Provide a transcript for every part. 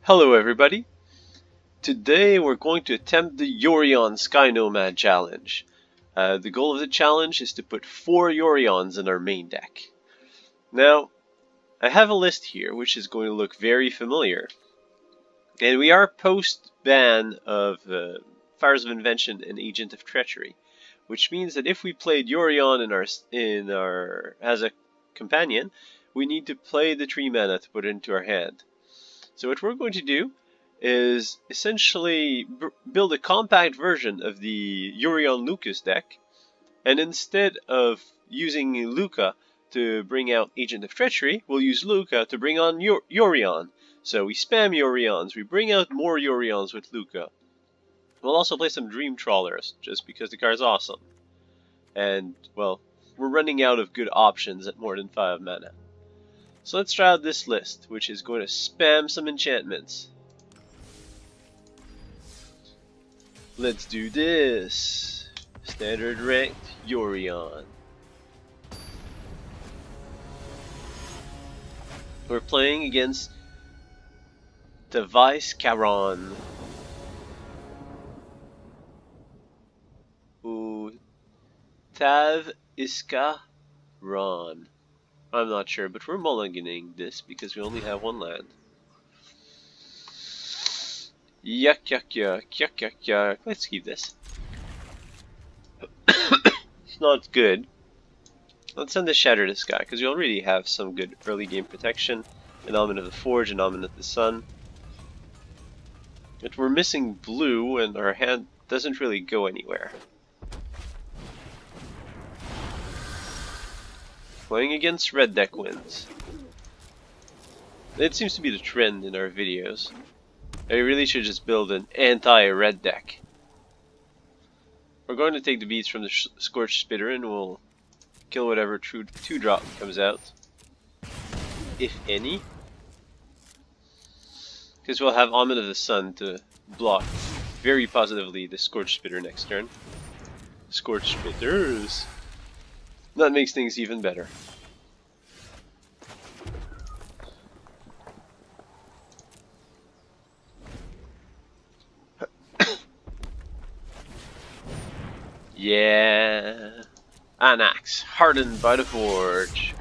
Hello everybody! Today we're going to attempt the Yorion Sky Nomad challenge. The goal of the challenge is to put 4 Yorions in our main deck. Now, I have a list here which is going to look very familiar. And we are post-ban of Fires of Invention and Agent of Treachery, which means that if we played Yorion as a companion, we need to play the 3 mana to put it into our hand. So what we're going to do is essentially build a compact version of the Yorion Lucas deck, and instead of using Luca to bring out Agent of Treachery, we'll use Luca to bring on Yorion. So we spam Yorions, we bring out more Yorions with Luca. We'll also play some Dream Trawlers, just because the card's awesome. And, well, we're running out of good options at more than 5 mana. So let's try out this list, which is going to spam some enchantments. Let's do this. Standard ranked Yorion. We're playing against Device Caron. Tav Iska Ron. I'm not sure, but we're mulliganing this because we only have 1 land. Yuck, yuck, yuck, yuck, yuck, yuck. Let's keep this. It's not good. Let's send the Shatter to Sky, because we already have some good early game protection. An Element of the Forge, an Element of the Sun. But we're missing blue, and our hand doesn't really go anywhere. Playing against red deck wins. It seems to be the trend in our videos. I really should just build an anti-red deck. We're going to take the beats from the Scorched Spitter and we'll kill whatever 2-drop comes out. If any. Because we'll have Omen of the Sun to block very positively the Scorched Spitter next turn. Scorched Spitters! That makes things even better. Yeah, Anax, hardened by the Forge.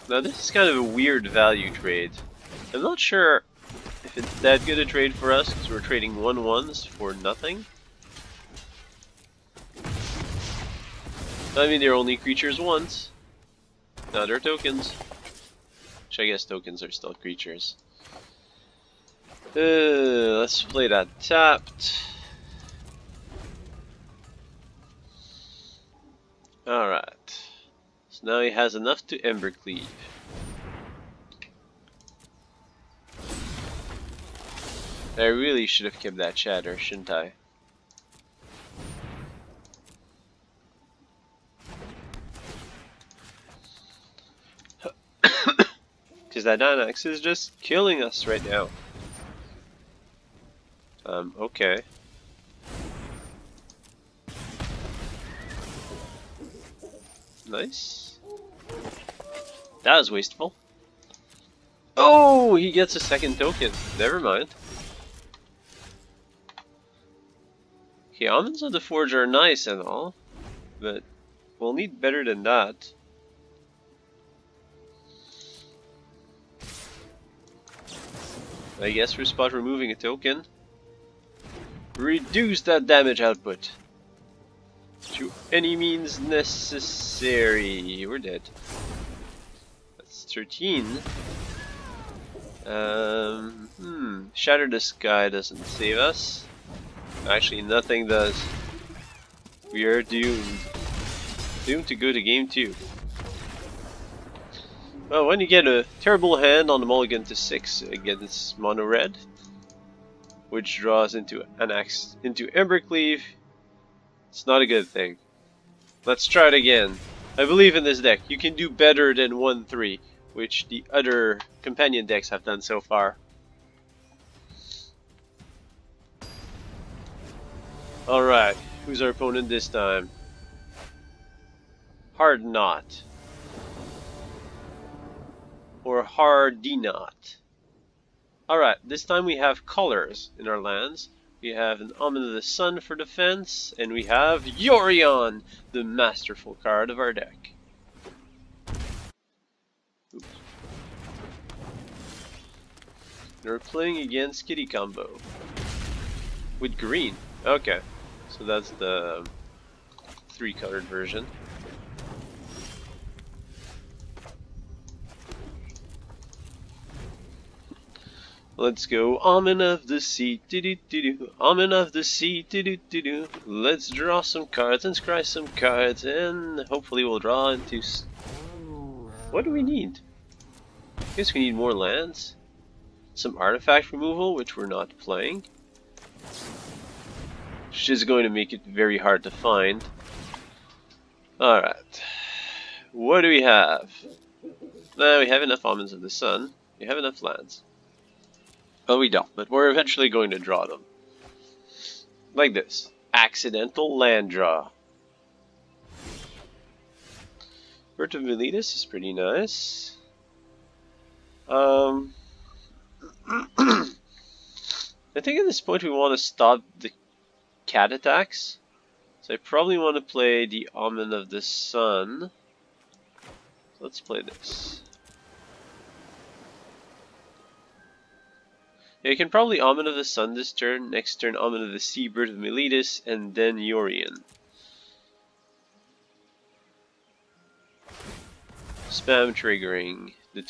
Now this is kind of a weird value trade. I'm not sure if it's that good a trade for us because we're trading 1/1s for nothing. I mean, they're only creatures once. Now they're tokens. Which I guess tokens are still creatures. Let's play that tapped. Alright. So now he has enough to Embercleave. I really should have kept that Shatter, shouldn't I? Because that Anax is just killing us right now. Okay. Nice. That was wasteful. Oh, he gets a second token. Never mind. Okay, Omens of the Forge are nice and all, but we'll need better than that. I guess we're spot removing a token. Reduce that damage output to any means necessary. We're dead. That's 13. Shatter the Sky doesn't save us. Actually, nothing does. We are doomed. Doomed to go to game 2. Well, when you get a terrible hand on the mulligan to 6 against mono red, which draws into Anax into Embercleave, it's not a good thing. Let's try it again. I believe in this deck. You can do better than 1/3, which the other companion decks have done so far. Alright, who's our opponent this time? Hard Knot. or Hardinot. Alright, this time we have colors in our lands. We have an Omen of the Sun for defense, and we have Yorion, the masterful card of our deck. Oops. We're playing against Kitty Combo with green. Okay, so that's the 3-colored version. Let's go, Omen of the Sea, do-do-do-do. Omen of the Sea, do-do-do-do. Let's draw some cards and scry some cards, and hopefully we'll draw into... What do we need? I guess we need more lands. Some artifact removal, which we're not playing. Which is going to make it very hard to find. Alright. What do we have? We have enough Omens of the Sun. We have enough lands. Well, we don't, but we're eventually going to draw them. Like this. Accidental land draw. Birth of Meletus is pretty nice. I think at this point we want to stop the cat attacks. So I probably want to play the Omen of the Sun. Let's play this. Yeah, you can probably Omen of the Sun this turn, next turn Omen of the Sea, Birth of Meletus, and then Yorion. Spam triggering the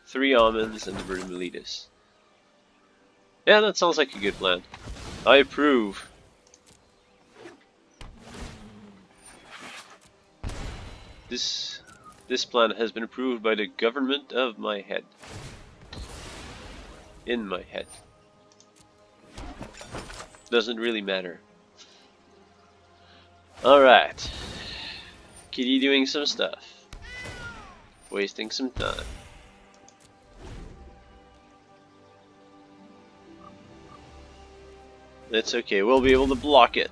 3 Omens and the Birth of Meletus. Yeah, that sounds like a good plan. I approve. This plan has been approved by the government of my head. In my head. Doesn't really matter. Alright. Kitty doing some stuff. Wasting some time. It's okay, we'll be able to block it.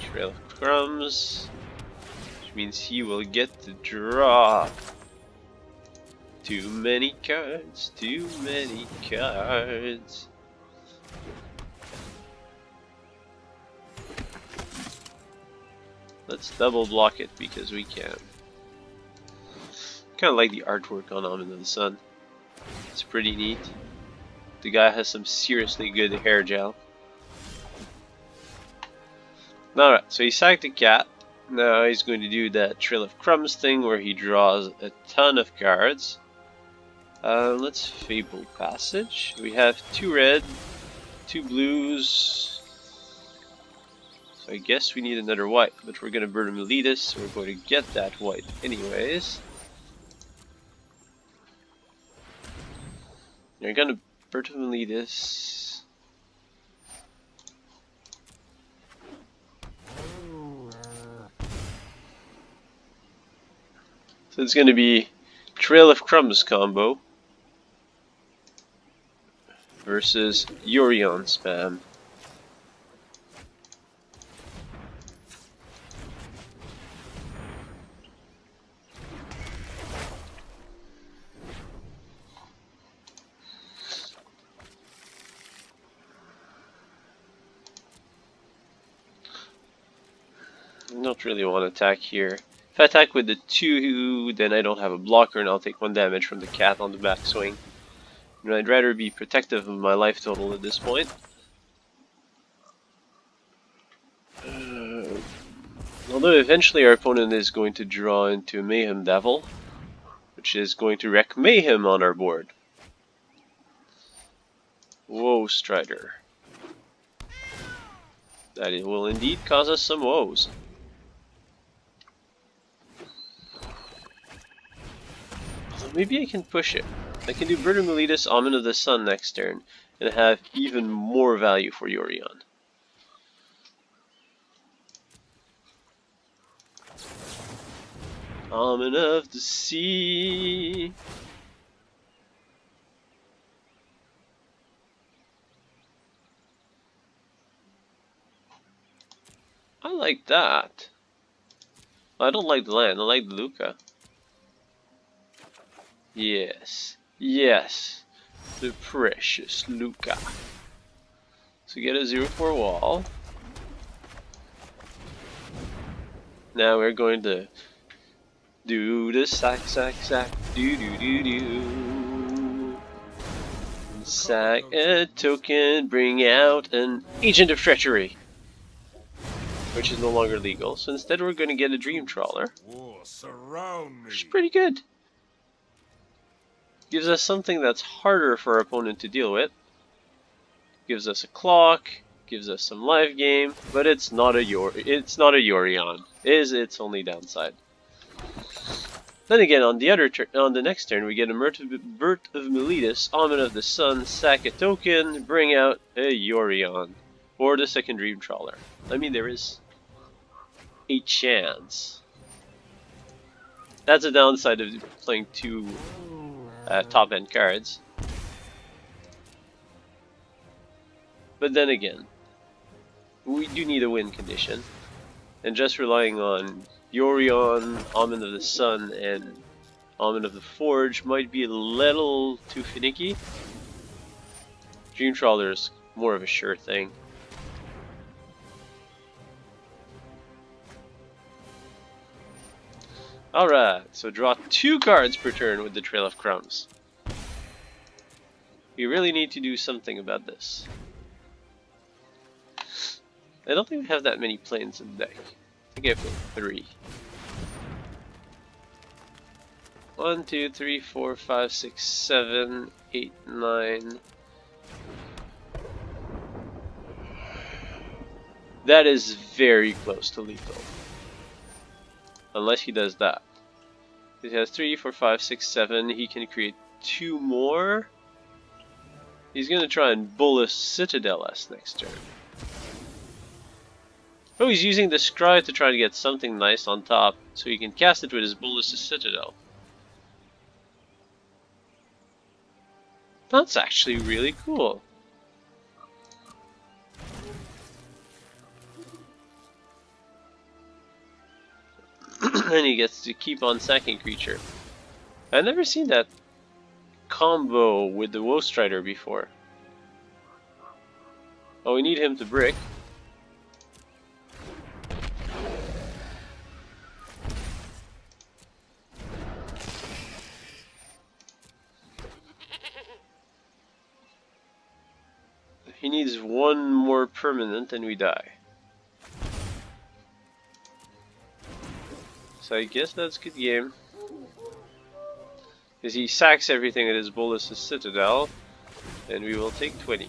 Trail of Crumbs. Which means he will get to draw. Too many cards, too many cards. Let's double block it because we can. Kinda like the artwork on Omen of the Sun. It's pretty neat. The guy has some seriously good hair gel. Alright, so he sacked the cat. Now he's going to do that Trail of Crumbs thing where he draws a ton of cards. Let's Fable Passage. We have 2 red, 2 blues. So I guess we need another white, but we're gonna burn Meletus, so we're going to get that white anyways. You're gonna burn Meletus. So it's gonna be Trail of Crumbs combo versus Yorion spam. I don't really want to attack here. If I attack with the 2, then I don't have a blocker and I'll take 1 damage from the cat on the backswing. And I'd rather be protective of my life total at this point. Although eventually our opponent is going to draw into Mayhem Devil, which is going to wreak mayhem on our board. Woe Strider. That it will indeed cause us some woes. Maybe I can push it. I can do Bird of Meletus, Omen of the Sun next turn, and have even more value for Yorion. Omen of the Sea. I like that. I don't like the land, I like the Luca. Yes. Yes. The precious Luca. So get a 0-4 wall. Now we're going to do the sack, do. Sack a token, bring out an Agent of Treachery, which is no longer legal. So instead we're going to get a Dream Trawler, which is pretty good. Gives us something that's harder for our opponent to deal with. Gives us a clock, gives us some live game, but it's not a Yorion. Is its only downside. Then again, on the next turn, we get a Burt of Meletus, Omen of the Sun, sack a token, bring out a Yorion, or the second Dream Trawler. I mean, there is a chance. That's a downside of playing two top-end cards. But then again, we do need a win condition, and just relying on Yorion, Omen of the Sun, and Omen of the Forge might be a little too finicky. Dream Trawler is more of a sure thing. Alright, so draw 2 cards per turn with the Trail of Crumbs. We really need to do something about this. I don't think we have that many planes in the deck. I think I have 3. 1, 2, 3, 4, 5, 6, 7, 8, 9. That is very close to lethal. Unless he does that. He has 3, 4, 5, 6, 7. He can create 2 more. He's gonna try and Bullis Citadel us next turn. Oh, he's using the Scry to try to get something nice on top, so he can cast it with his Bullis Citadel. That's actually really cool. And he gets to keep on sacking creature. I've never seen that combo with the Woe Strider before. Oh, we need him to brick. He needs 1 more permanent and we die. So I guess that's a good game. Because he sacks everything at his Bullis' Citadel, and we will take 20.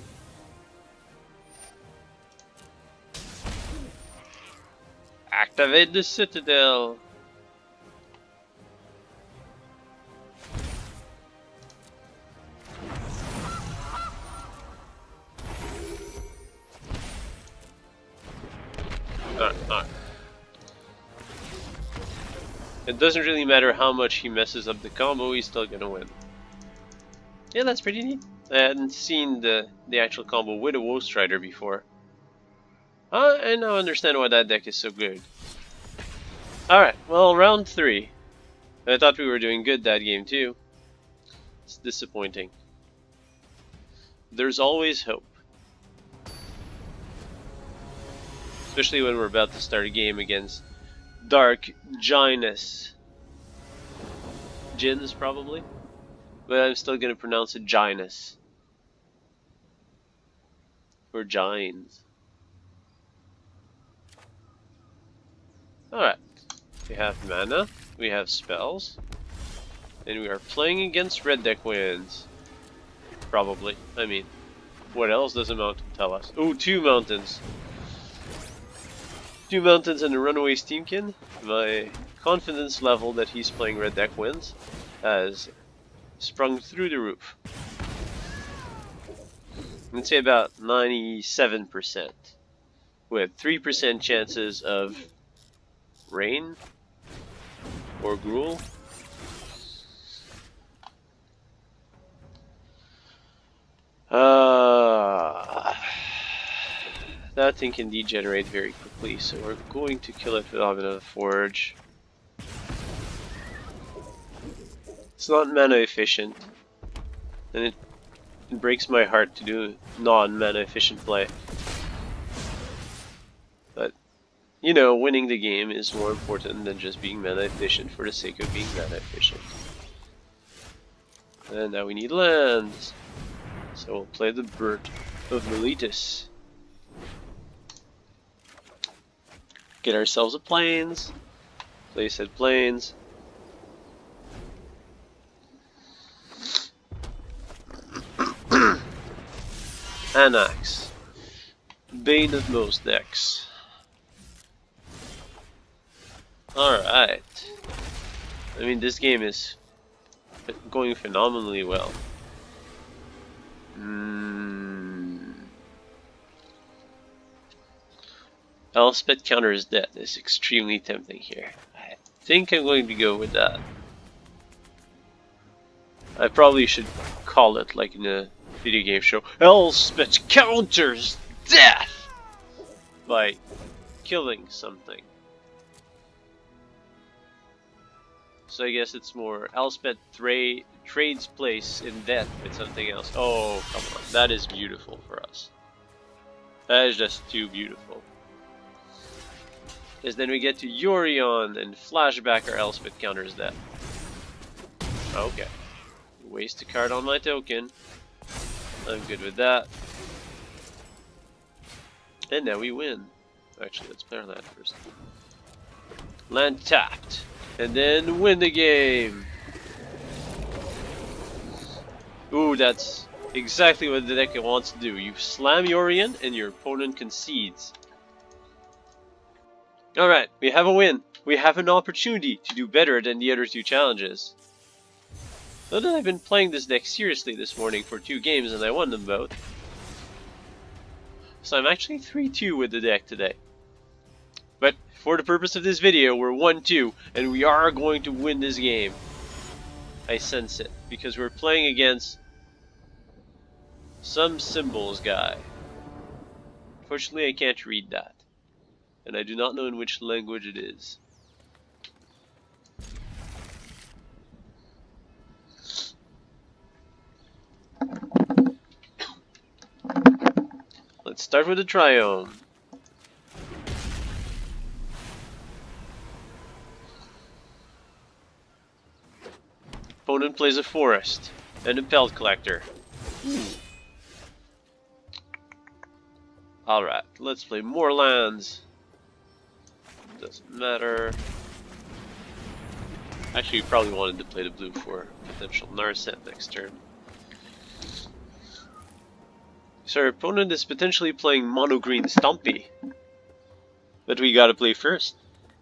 Activate the Citadel! Alright. It doesn't really matter how much he messes up the combo, he's still gonna win. Yeah, that's pretty neat. I hadn't seen the actual combo with a Woe Strider before. I now understand why that deck is so good. Alright, well, round 3. I thought we were doing good that game too. It's disappointing. There's always hope. Especially when we're about to start a game against Dark Gynus. Jins, probably. But I'm still gonna pronounce it Gynus. Or Gines. Alright. We have mana, we have spells, and we are playing against red deck wins. Probably. I mean, what else does a mountain tell us? Oh, 2 mountains. 2 mountains and a runaway Steamkin. My confidence level that he's playing red deck wins has sprung through the roof. I'd say about 97%, with 3% chances of rain or gruel. That thing can degenerate very quickly, so we're going to kill it with Omen of the Forge. It's not mana efficient, and it breaks my heart to do non-mana efficient play. But, you know, winning the game is more important than just being mana efficient for the sake of being mana efficient. And now we need lands. So we'll play the Bird of Meletis. Get ourselves a plains. Play said plains. Anax. Bane of most decks. Alright. I mean, this game is going phenomenally well. Elspeth counters death is extremely tempting here. I think I'm going to go with that. I probably should call it like in a video game show. Elspeth counters death by killing something. So I guess it's more Elspeth trades place in death with something else. Oh, come on. That is beautiful for us. That is just too beautiful. Because then we get to Yorion and flashback our Elspeth counters death. Okay. Waste a card on my token. I'm good with that. And now we win. Actually, let's play our land first. Land tapped. And then win the game. Ooh, that's exactly what the deck wants to do. You slam Yorion and your opponent concedes. Alright, we have a win. We have an opportunity to do better than the other two challenges. Now that I've been playing this deck seriously this morning for 2 games and I won them both. So I'm actually 3-2 with the deck today. But for the purpose of this video, we're 1-2 and we are going to win this game. I sense it because we're playing against some symbols guy. Unfortunately, I can't read that. And I do not know in which language it is. Let's start with the Triome. Opponent plays a Forest and a Pelt Collector. Alright, let's play more lands. Doesn't matter. Actually, we probably wanted to play the blue for potential Narset next turn. So our opponent is potentially playing mono green Stumpy. But we gotta play first.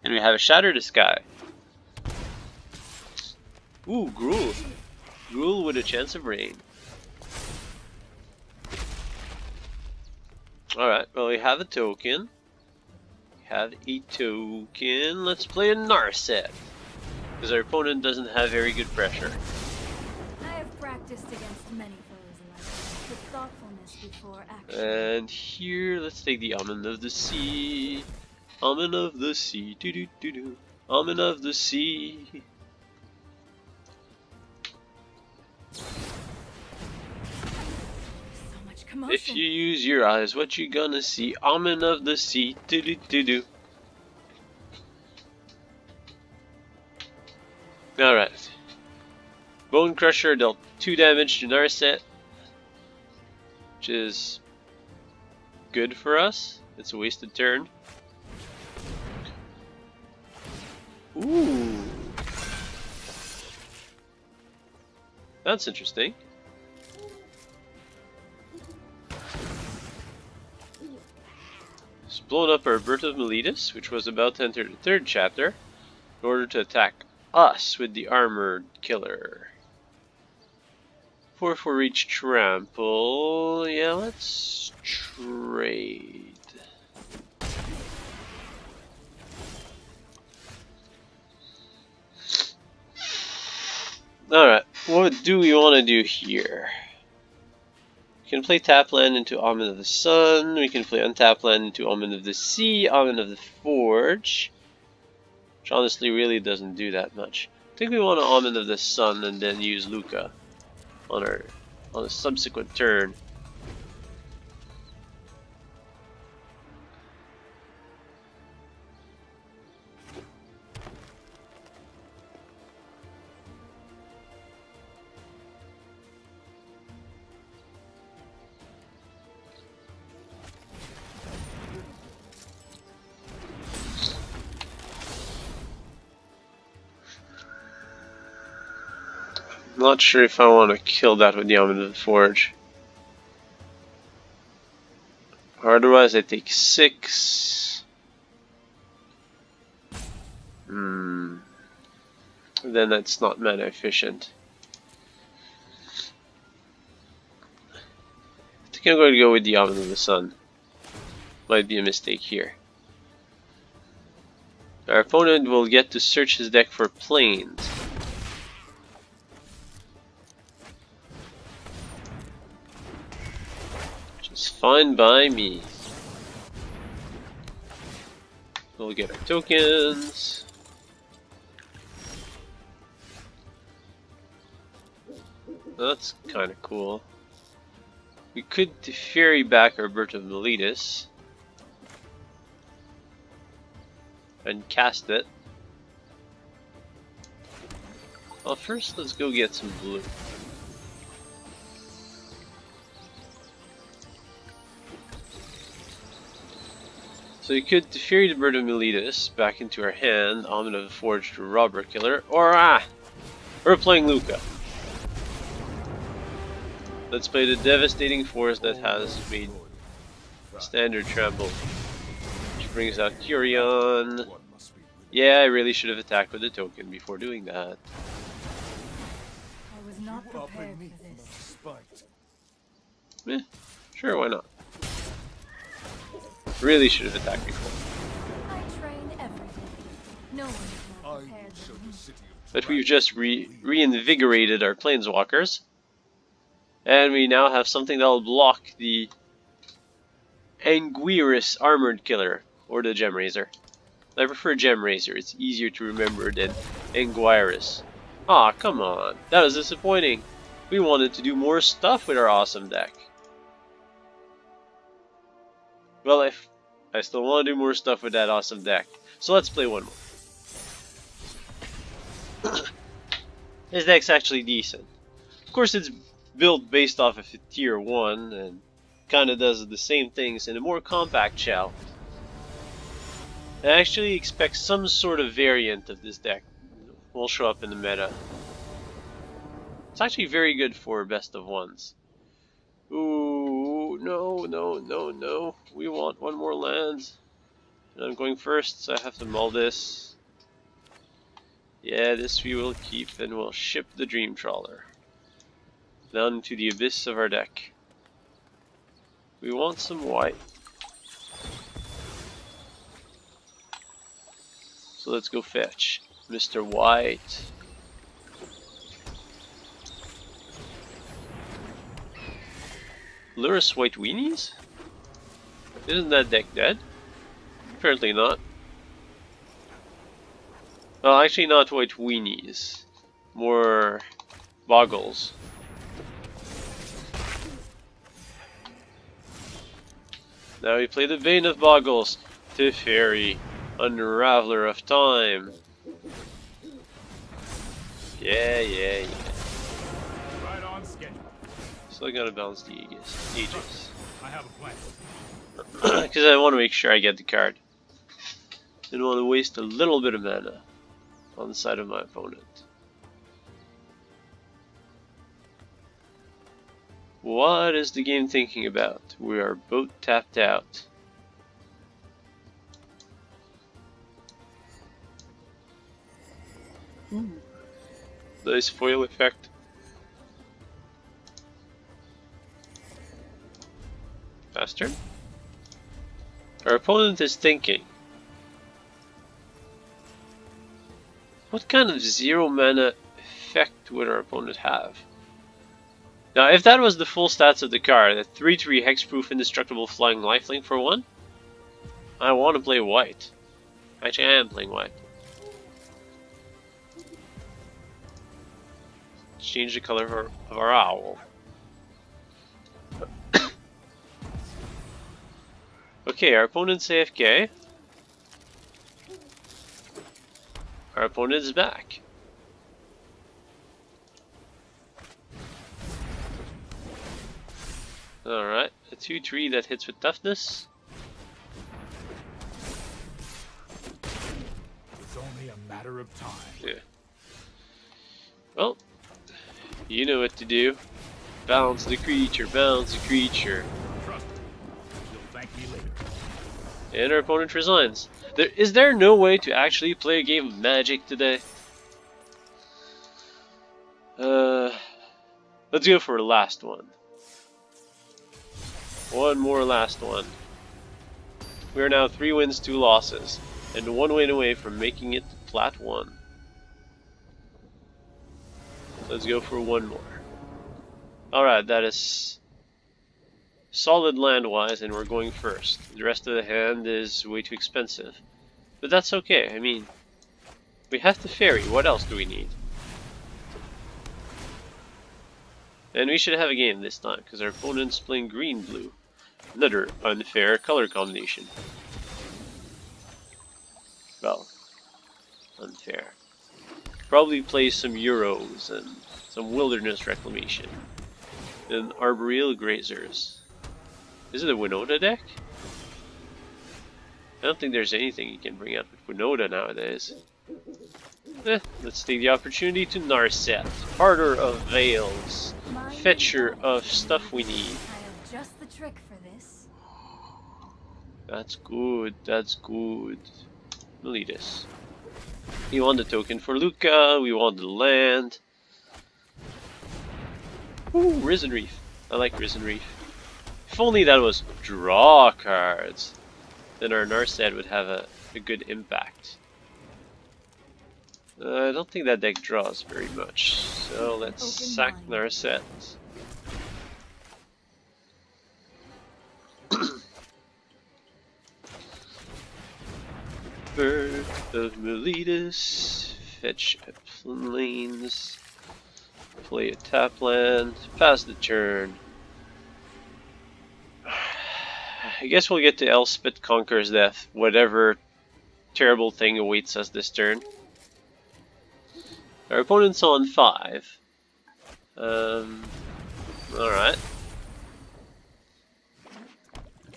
And we have a Shatter the Sky. Ooh, Gruul. Gruul with a chance of rain. Alright, well we have a token. Let's play a Narset. Because our opponent doesn't have very good pressure. I have practiced against many foes in my life, with thoughtfulness before action. And here, let's take the Omen of the Sea. Omen of the Sea. Doo-doo-doo-doo. Omen of the Sea. If you use your eyes, what you gonna see? Omen of the Sea. Doo-doo-doo-doo. Alright. Bone Crusher dealt 2 damage to Narset, which is good for us. It's a wasted turn. Ooh. That's interesting. It's blown up our Birth of Meletis, which was about to enter the 3rd chapter, in order to attack us with the Armored Killer. 4 for each trample. Yeah, let's trade. Alright, what do we want to do here? We can play tap land into Omen of the Sun. We can play untap land into Omen of the Sea, Omen of the Forge. Which honestly really doesn't do that much. I think we want to Omen of the Sun and then use Luca on a subsequent turn. Not sure if I want to kill that with the Omen of the Forge. Or otherwise I take 6. Then that's not mana efficient. I think I'm going to go with the Omen of the Sun. Might be a mistake here. Our opponent will get to search his deck for planes. Fine by me. We'll get our tokens. That's kind of cool. We could ferry back our Birth of Meletus and cast it. Well, first let's go get some blue. So you could ferry the Bird of Meletus back into our hand, Omen of the Forge to Robber Killer, or we're playing Luca. Let's play the devastating force that has made standard trample. Which brings out Yorion. Yeah, I really should have attacked with the token before doing that. I was not prepared for this. Sure, why not? Really should have attacked before. I train every day. No one is more prepared than me. But we've just reinvigorated our planeswalkers. And we now have something that will block the Anguirus Armored Killer, or the Gem Razor. I prefer Gem Razor, it's easier to remember than Anguirus. Aw, come on, that was disappointing. We wanted to do more stuff with our awesome deck. Well, I still want to do more stuff with that awesome deck. So let's play one more. This deck's actually decent. Of course, it's built based off of a tier 1 and kind of does the same things in a more compact shell. I actually expect some sort of variant of this deck will show up in the meta. It's actually very good for best of ones. Ooh, no, no, no, no. We want one more land. And I'm going first, so I have to mull this. Yeah, this we will keep, and we'll ship the Dream Trawler down into the abyss of our deck. We want some white. So let's go fetch Mr. White. Lurus White Weenies? Isn't that deck dead? Apparently not. Well, actually not White Weenies. More Boggles. Now we play the Bane of Boggles. Teferi, Unraveler of Time. Yeah, yeah, yeah. Right on schedule. Still gotta balance the Aegis. I have a plan. Because I want to make sure I get the card. Didn't want to waste a little bit of mana on the side of my opponent. What is the game thinking about? We are both tapped out. Nice foil effect. Faster? Our opponent is thinking. What kind of 0 mana effect would our opponent have? Now, if that was the full stats of the card, a 3/3 hexproof indestructible flying lifelink for 1, I want to play white. Actually, I am playing white. change the color of our owl. Okay, our opponent's AFK. Our opponent is back. Alright, a 2-3 that hits with toughness. It's only a matter of time. Yeah. Well, you know what to do. Bounce the creature, bounce the creature. Trust me. You'll thank me later. And our opponent resigns. Is there no way to actually play a game of Magic today? Let's go for a last one. One more last one. We are now 3 wins, 2 losses, and 1 win away from making it flat 1. Let's go for 1 more. Alright, that is solid land-wise, and we're going first. The rest of the hand is way too expensive. But that's okay, I mean, we have to ferry, what else do we need? And we should have a game this time, because our opponent's playing green-blue. Another unfair color combination. Well, unfair. Probably play some Euros and some Wilderness Reclamation. And Arboreal Grazers. Is it a Winota deck? I don't think there's anything you can bring out with Winota nowadays. Let's take the opportunity to Narset. Harder of Veils. Fetcher of stuff we need. I have just the trick for this. That's good, that's good. Meletus. We want the token for Luca, we want the land. Ooh, Risen Reef. I like Risen Reef. If only that was draw cards, then our Narset would have a good impact. I don't think that deck draws very much, so let's sack Narset. Birth of Meletus, fetch Epsilon lanes, play a tap land, pass the turn. I guess we'll get to Elspeth Conquers Death, whatever terrible thing awaits us this turn. Our opponent's on 5. Alright.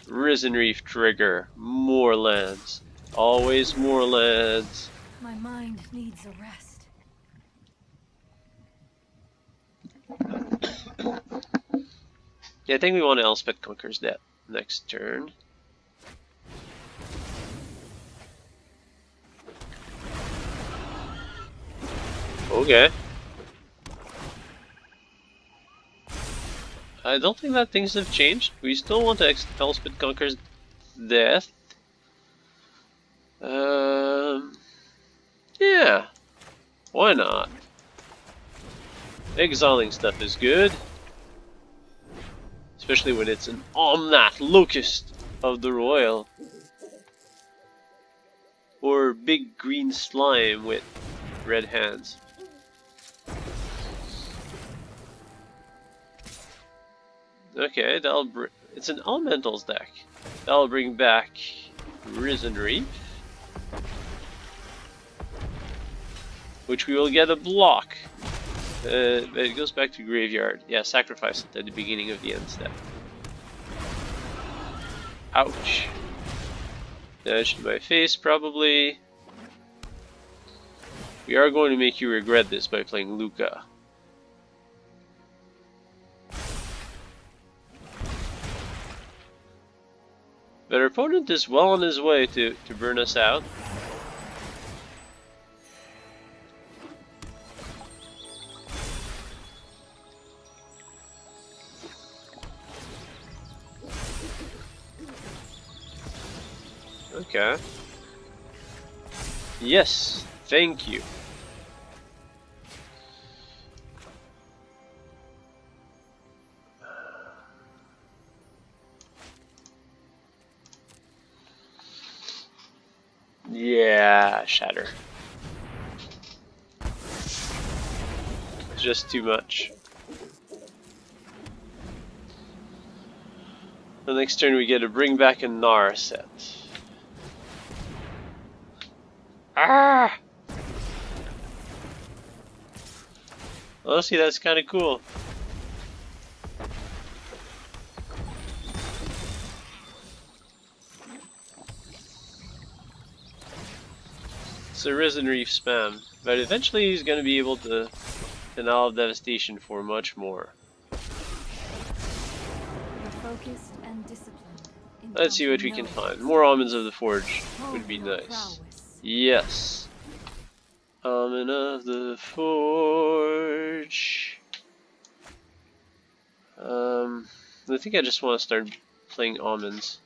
Risen Reef trigger, more lands. Always more lands. My mind needs a rest. Yeah, I think we want Elspeth Conquers Death next turn. Okay. I don't think that things have changed. We still want to Elspeth Conquers Death. Yeah. Why not? Exiling stuff is good. Especially when it's an Omnath Locust of the Royal. Or big green slime with red hands. Okay, it's an Elementals deck. That'll bring back Risen Reef, which we will get a block. But it goes back to graveyard. Yeah, sacrifice it at the beginning of the end step. Ouch. Dash in my face, probably. We are going to make you regret this by playing Luca. But our opponent is well on his way to burn us out. Okay. Yes, thank you. Yeah, shatter. just too much. The next turn we get to bring back a Nar set. Ah! Honestly, that's kind of cool. It's a Risen Reef spam, but eventually he's going to be able to Canal of Devastation for much more. Focused and disciplined. Let's see what we can find. More Almonds of the Forge would be nice. Yes. Almond of the Forge. I think I just want to start playing Almonds.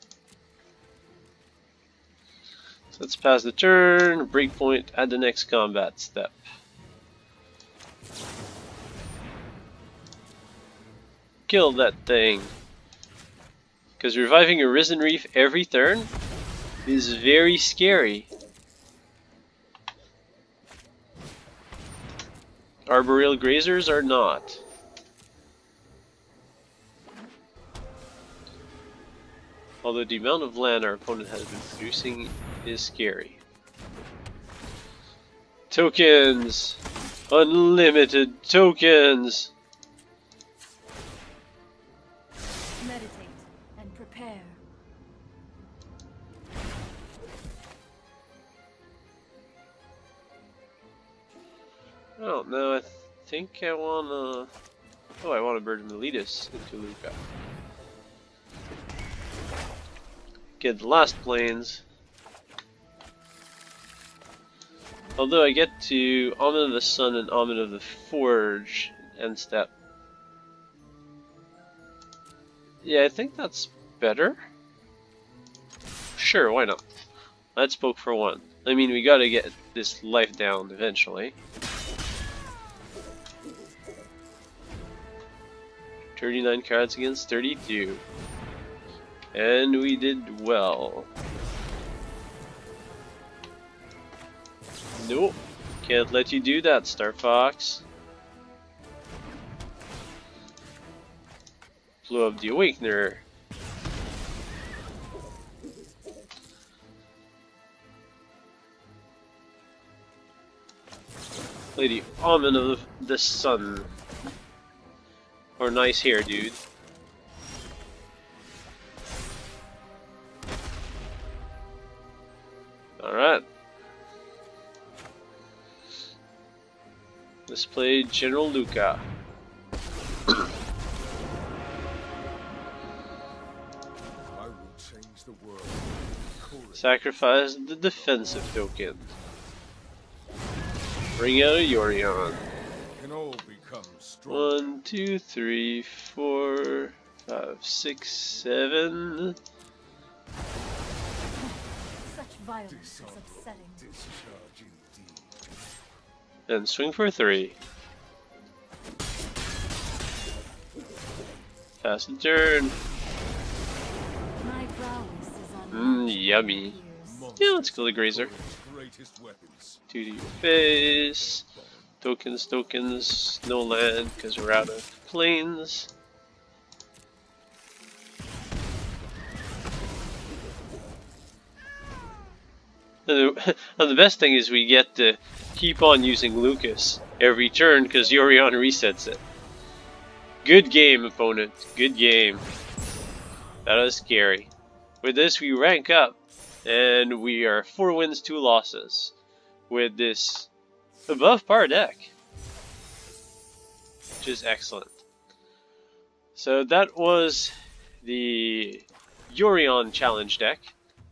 So let's pass the turn, breakpoint at the next combat step. Kill that thing. Because reviving a Risen Reef every turn is very scary. Arboreal Grazers are not. Although the amount of land our opponent has been producing is scary. Tokens! Unlimited tokens! Meditate and prepare. I don't know, I think I wanna... Oh, I want to Bird of Meletus into Luca. Get the last plains. Although I get to Almond of the Sun and Almond of the Forge end step. Yeah, I think that's better. Sure, why not? Let's poke for one. I mean, we gotta get this life down eventually. 39 cards against 32. And we did well. Nope. Can't let you do that, Star Fox. Blow up the Awakener. Play the Almond of the Sun. Or nice hair, dude. Alright. Let's play General Luca. I will change the world. Sacrifice the defensive token. Bring out a Yorion. Can all become strong. 1, 2, 3, 4, 5, 6, 7. Such violence is upsetting. Discharge indeed. And swing for 3. Pass the turn. My prowess is on Yummy. Yeah, let's kill the Grazer. Greatest weapons. 2 to your face. Tokens, tokens. No land because we're out of plains. And the best thing is we get to keep on using Lucas every turn because Yorion resets it. Good game, opponent. Good game. That was scary. With this, we rank up, and we are 4 wins, 2 losses with this above par deck, which is excellent. So that was the Yorion challenge deck,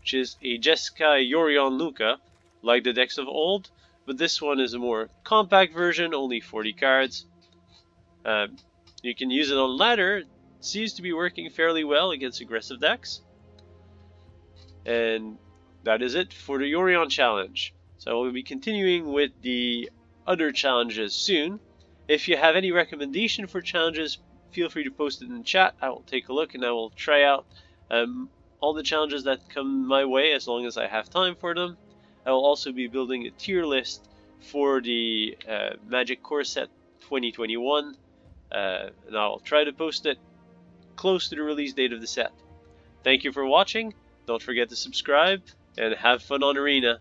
which is a Jeskai Yorion Luca, like the decks of old, but this one is a more compact version, only 40 cards. You can use it on ladder. It seems to be working fairly well against aggressive decks. And that is it for the Yorion challenge. So we'll be continuing with the other challenges soon. If you have any recommendation for challenges, feel free to post it in the chat. I will take a look and I will try out all the challenges that come my way as long as I have time for them. I will also be building a tier list for the Magic core set 2021, and I'll try to post it close to the release date of the set. Thank you for watching, don't forget to subscribe, and have fun on Arena!